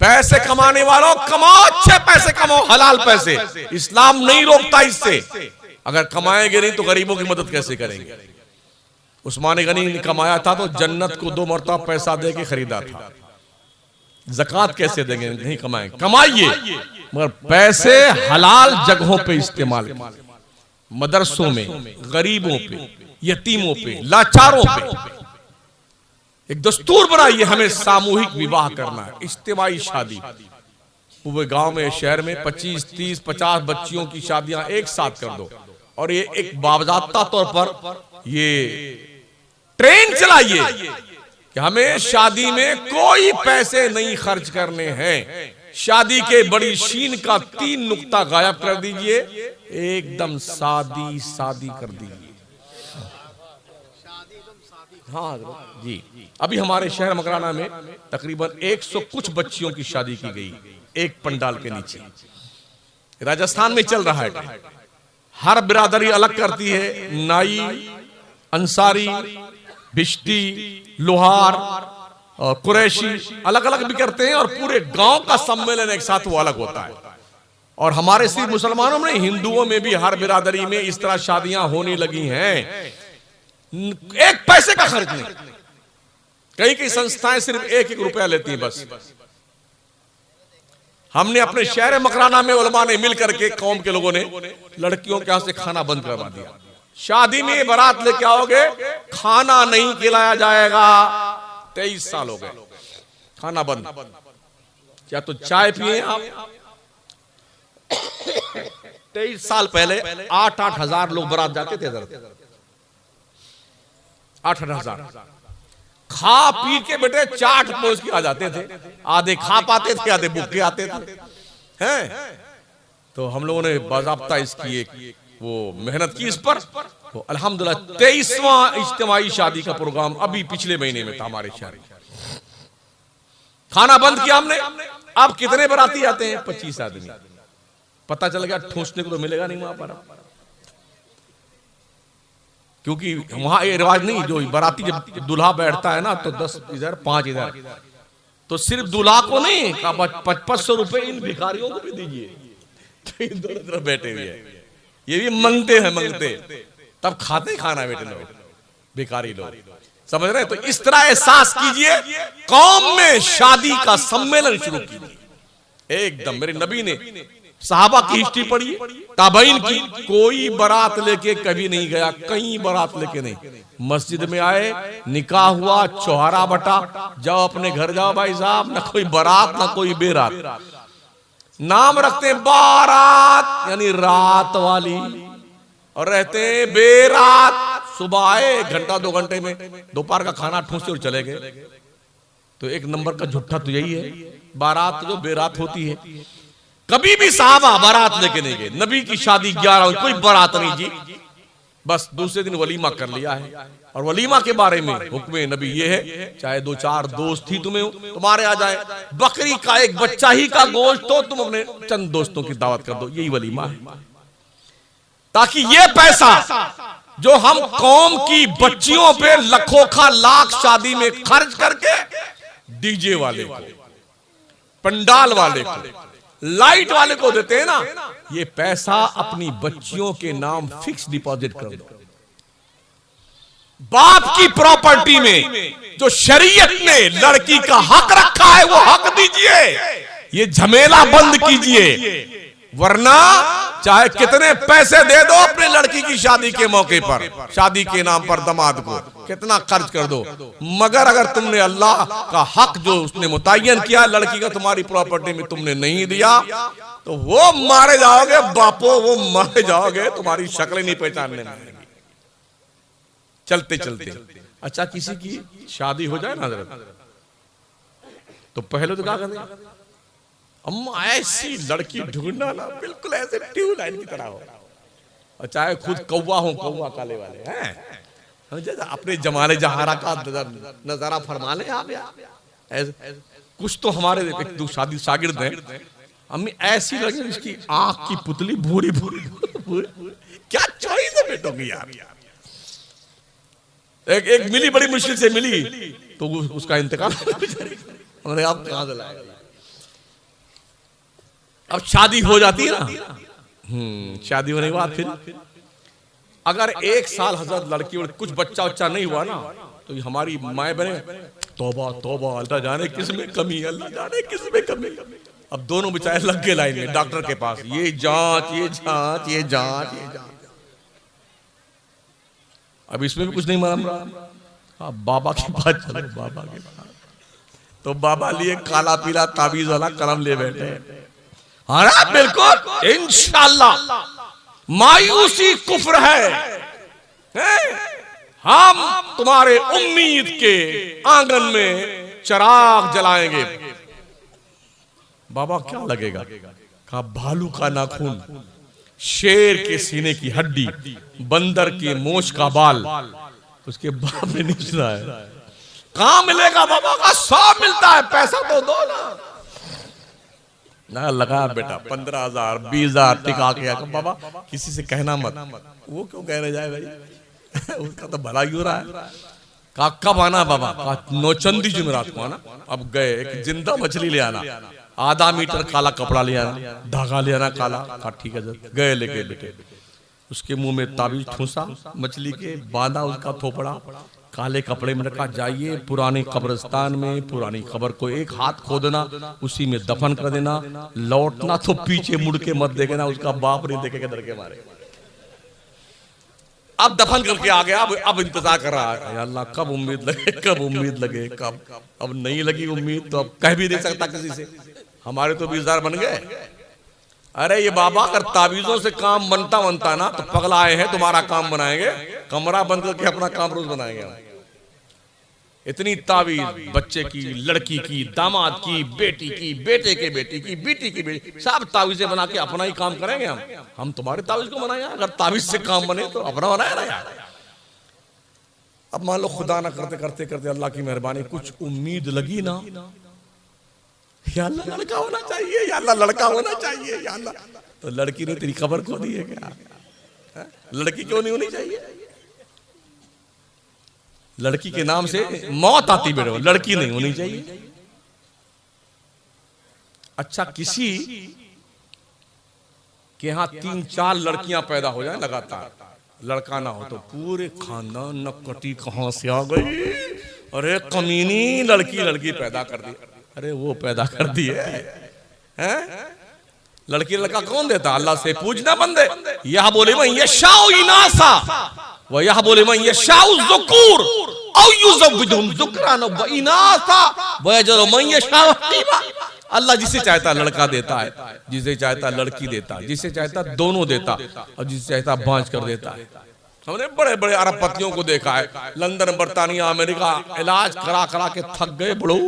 पैसे कमाने वालों, कमाओ, अच्छे पैसे कमाओ, हलाल पैसे, इस्लाम नहीं रोकता इससे। अगर कमाएंगे नहीं तो गरीबों की मदद कैसे करेंगे? उस्मान गनी ने कमाया था तो जन्नत को 2 मरतबा पैसा दे के खरीदा था। ज़कात कैसे देंगे? नहीं कमाएंगे, कमाइए मगर पैसे हलाल जगहों पे इस्तेमाल, मदरसों में, गरीबों पे, यतीमों पे, लाचारों पे। एक दस्तूर बनाइए, हमें सामूहिक विवाह करना है, इज्तिमाई शादी। पूरे गांव में, शहर में 25, 30, 50 बच्चियों की शादियां एक साथ कर दो, और ये एक बावजाब्ता तौर पर ये ट्रेन चलाइए कि हमें शादी में कोई पैसे नहीं खर्च करने हैं। शादी के बड़ी शीन का 3 नुक्ता गायब कर दीजिए, एकदम सादी सादी कर दीजिए। हाँ जी, अभी हमारे शहर मकराना में तकरीबन 100 कुछ बच्चियों की शादी की गई एक पंडाल के नीचे। राजस्थान में चल रहा है, हर बिरादरी अलग करती है, नाई, अंसारी, भिश्ती, लोहार और कुरैशी अलग अलग भी करते हैं, और पूरे गांव का सम्मेलन एक साथ वो अलग होता है। और हमारे सिर्फ मुसलमानों में, हिंदुओं में भी हर बिरादरी में इस तरह शादियां होने लगी हैं। एक पैसे का खर्च नहीं, कई कई संस्थाएं सिर्फ 1-1 रुपया लेती हैं बस। हमने अपने शहर मकराना में उलमा ने मिलकर के, कौम के लोगों ने लड़कियों के यहां से खाना बंद करवा दिया। शादी में बारात लेके आओगे, खाना नहीं खिलाया जाएगा। 23 साल हो गए, खाना बंद। क्या तो चाय पिए आप? 23 साल पहले 8-8 हजार लोग बारात जाते थे, 8-8 हजार खा पी के बेटे चाट पोस के आ जाते थे। आधे खा पाते थे, आधे भूखे आते थे, हैं? तो हम लोगों ने बाज़ाब्ता इसकी एक वो मेहनत की इस पर। तो अल्हम्दुलिल्लाह 23वां इज्तिमाई शादी का प्रोग्राम अभी पिछले महीने में था हमारे शहर में। खाना बंद किया हमने। अब कितने बाराती आते हैं? 25 आदमी। पता चल गया ठूसने को तो मिलेगा नहीं वहां पर, क्योंकि वहां ये रिवाज नहीं, जो बाराती जब दूल्हा बैठता है ना तो 10 इधर 5 इधर, तो सिर्फ दूल्हा को नहीं, 500 रुपए इन भिखारियों को भी दीजिए। तो इन दोनों तरफ बैठे हुए हैं, ये भी मंगते हैं, मंगते तब खाते खाना बेटे लोग, भिखारी लोग, समझ रहे हैं? तो इस तरह एहसास कीजिए, कौम में शादी का सम्मेलन शुरू कीजिए एकदम। मेरे नबी ने सहाबा की हिस्ट्री पढ़ी, ताबईन की, कोई बारात लेके कभी नहीं गया, कहीं बारात लेके नहीं। मस्जिद में आए, निकाह हुआ, चौहारा बटा, जाओ अपने घर जाओ भाई साहब। ना कोई बारात ना कोई बेरात। नाम रखते हैं बारात यानी रात वाली, और रहते हैं बेरात। सुबह आए, 1 घंटा 2 घंटे में दोपहर का खाना ठूंसे और चले गए। तो एक नंबर का झूठा तो यही है, बारात जो बेरात होती है। कभी भी साहबा बारात लेके नहीं गए। नबी की शादी 11, कोई बारात नहीं जी, बस दूसरे दिन वलीमा कर लिया है। और वलीमा के बारे में हुक्म नबी ये है, चाहे 2-4 दोस्त ही तुम्हारे आ जाए, बकरी का एक बच्चा ही का गोश्त तो तुम अपने चंद दोस्तों की दावत कर दो, यही वलीमा है। ताकि ये पैसा जो हम कौम की बच्चियों पे लाखों का लाख शादी में खर्च करके डीजे वाले को, पंडाल वाले को, लाइट वाले को देते हैं ना, ये पैसा अपनी बच्चियों के नाम फिक्स डिपॉजिट कर दो। बाप की प्रॉपर्टी में जो शरीयत ने लड़की का हक रखा है वो हक दीजिए, ये झमेला बंद कीजिए। वरना चाहे कितने पैसे दे दो अपने लड़की की शादी के मौके पर, शादी के नाम पर दामाद को कितना खर्च कर दो, मगर अगर तुमने अल्लाह का हक जो उसने मुतय्यन किया लड़की का तुम्हारी प्रॉपर्टी में तुमने नहीं दिया, तो वो मारे जाओगे बापो, वो मारे जाओगे, तुम्हारी शक्लें नहीं पहचानने में। चलते चलते अच्छा किसी की शादी हो जाए ना तो पहले तो क्या करते, अम्मा ऐसी लड़की ढूंढना ना बिल्कुल ऐसे ट्यूबलाइन की तरह हो, और चाहे खुद कौवा हो, कौवा काले वाले हैं, अपने जमाने जहारा का नजारा फरमा ले आप। कुछ तो हमारे एक दो शादी शागिर्द हैं, अम्मी ऐसी लगी इसकी आंख की पुतली भूरी भूरी, क्या चॉइस है बेटों की यार। एक मिली, बड़ी मुश्किल से मिली, तो उसका इंतकाल हमने आप कहां से लाएगा। अब शादी हो जाती है ना, शादी होने के बाद फिर अगर 1 साल हजरत लड़की और कुछ बच्चा उच्चा नहीं हुआ ना, तो हमारी माए बने तौबा तौबा, अल्लाह जाने किस में कमी, अल्लाह जाने किस में कमी। अब दोनों बेचारे लग गए लाइन में डॉक्टर के पास, ये जांच ये जांच ये जांच ये जांच। अब इसमें भी कुछ नहीं मालूम रहा। हाँ, बाबा के पास चलो, बाबा के पास। तो बाबा लिए काला पीला ताबीज वाला कलम ले बैठे। हाँ बिल्कुल, इंशाअल्लाह मायूसी कुफ्र है। हम तुम्हारे उम्मीद के आंगन में चिराग जलाएंगे। बाबा क्या लगेगा? कहा भालू का नाखून, शेर के सीने की हड्डी, बंदर के मोछ का बाल, उसके बाप ने नहीं सुना है। कहां मिलेगा बाबा का? सब मिलता है, पैसा तो दो ना लगा बेटा 15,000 20,000 टिका के आकर बाबा किसी से कहना मत। वो क्यों कहने जाए भाई उसका तो भला ही हो रहा है। कहा कब आना बाबा? कहा नौचंदी जुमेरात को आना। अब गए, एक जिंदा मछली ले आना, आधा मीटर काला कपड़ा ले आना, धागा ले आना काला। कहा ठीक है सर। गए लेके बेटे, उसके मुंह में ताबीज ठूसा मछली के, बांधा उसका थोपड़ा, काले कपड़े में रखा, जाइए पुराने कब्रिस्तान में पुरानी कब्र को एक हाथ खोदना, उसी में दफन कर देना, लौटना तो पीछे मुड़ के मत देखना, उसका बाप नहीं देखेगा डर के मारे। अब दफन करके आ गया, अब इंतजार कर रहा है अल्लाह कब उम्मीद लगे, कब उम्मीद लगे, कब। अब नहीं लगी उम्मीद तो अब कह भी नहीं सकता किसी से। हमारे तो 20,000 बन गए। अरे ये बाबा अगर ताबीजों से काम बनता ना तो पगलाए हैं, तुम्हारा काम बनाएंगे, कमरा बंद करके अपना काम रोज बनाएंगे। इतनी ताबीज बच्चे की, लड़की की, दामाद की, बेटी की, बेटे के बेटी की, बेटी की बेटी, सब ताबीजें बना के अपना ही काम करेंगे हम तुम्हारे ताबीज को बनाए? अगर ताबीज से काम बने तो अपना बनाया ना यार। अब मान लो खुदा ना करते करते करते अल्लाह की मेहरबानी कुछ उम्मीद लगी ना, या अल्लाह लड़का होना चाहिए, या अल्लाह लड़का होना चाहिए, या अल्लाह, तो लड़की ने तेरी खबर खो दी है क्या? लड़की क्यों नहीं होनी चाहिए? लड़की के नाम से मौत आती बेटो, लड़की नहीं होनी चाहिए। अच्छा किसी के यहां 3-4 लड़कियां पैदा हो जाए लगातार, लड़का ना हो तो पूरे खानदान नकटी कहां से आ गई, अरे कमीनी लड़की पैदा कर दी। अरे वो पैदा कर दी है? लड़की लड़का कौन देता? अल्लाह से पूछना बंदे। यह बोले मैं ये शाउ इनासा, वह यह बोले मैं ये शाउ ज़ुकूर औ युज़व्विजुहुम ज़ुक्रान व इनासा व यजअलु मैं यशाउ अक़ीमा। अल्लाह जिसे चाहता लड़का देता है, जिसे चाहता लड़की देता है, जिसे चाहता दोनों देता, और जिसे चाहता बांझ कर देता है। हमने बड़े बड़े अरबपतियों को देखा है, लंदन, बर्तानिया, अमेरिका, इलाज करा करा के थक गए बड़ो।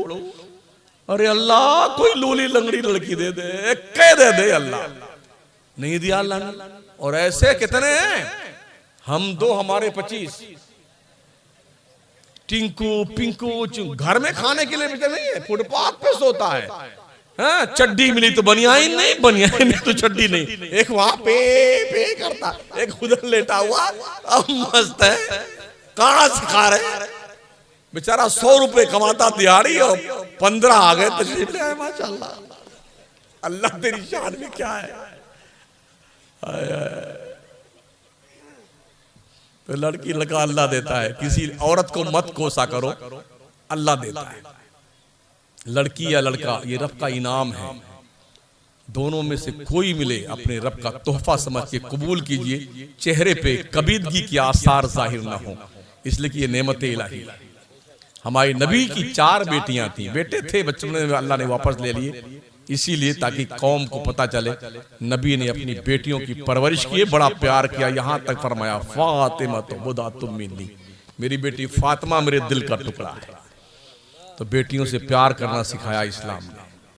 अरे अल्लाह कोई लूली लंगड़ी लड़की दे दे, कह दे अल्लाह, नहीं दिया अल्लाह ने। और ऐसे कितने हैं? हम दो, हमारे 25। टिंकू पिंकू घर में खाने के लिए भी नहीं है, फुटपाथ पे सोता है। हाँ, चड्डी मिली तो बनियाइन नहीं, बनियाइन नहीं तो चड्डी नहीं। एक वहां पे करता, एक उधर लेटा हुआ, अब मस्त है, कहां सिखा रहे। बेचारा 100 रुपए कमाता दिहाड़ी और 15 आ गए तशरीफ ले आए। माशाअल्लाह, अल्लाह तेरी शान में क्या है। तो लड़की लड़का अल्लाह देता है, किसी औरत को मत कोसा करो, अल्लाह देता है। लड़की या लड़का ये रब का इनाम है, दोनों में से कोई मिले अपने रब का तोहफा समझ के कबूल कीजिए, चेहरे पे कबीदगी के आसार जाहिर ना हो, इसलिए कि ये नेमत इलाही। हमारे नबी की 4 बेटियां थी, बेटे थे बच्चों में अल्लाह ने वापस ले लिए, इसीलिए ताकि कौम को पता चले नबी ने अपनी बेटियों की परवरिश की, बड़ा प्यार किया। यहां तक फरमाया फातिमा तो बुदा तुम मिन्नी, मेरी बेटी फातिमा मेरे दिल का टुकड़ा है। तो बेटियों से प्यार करना सिखाया इस्लाम ने।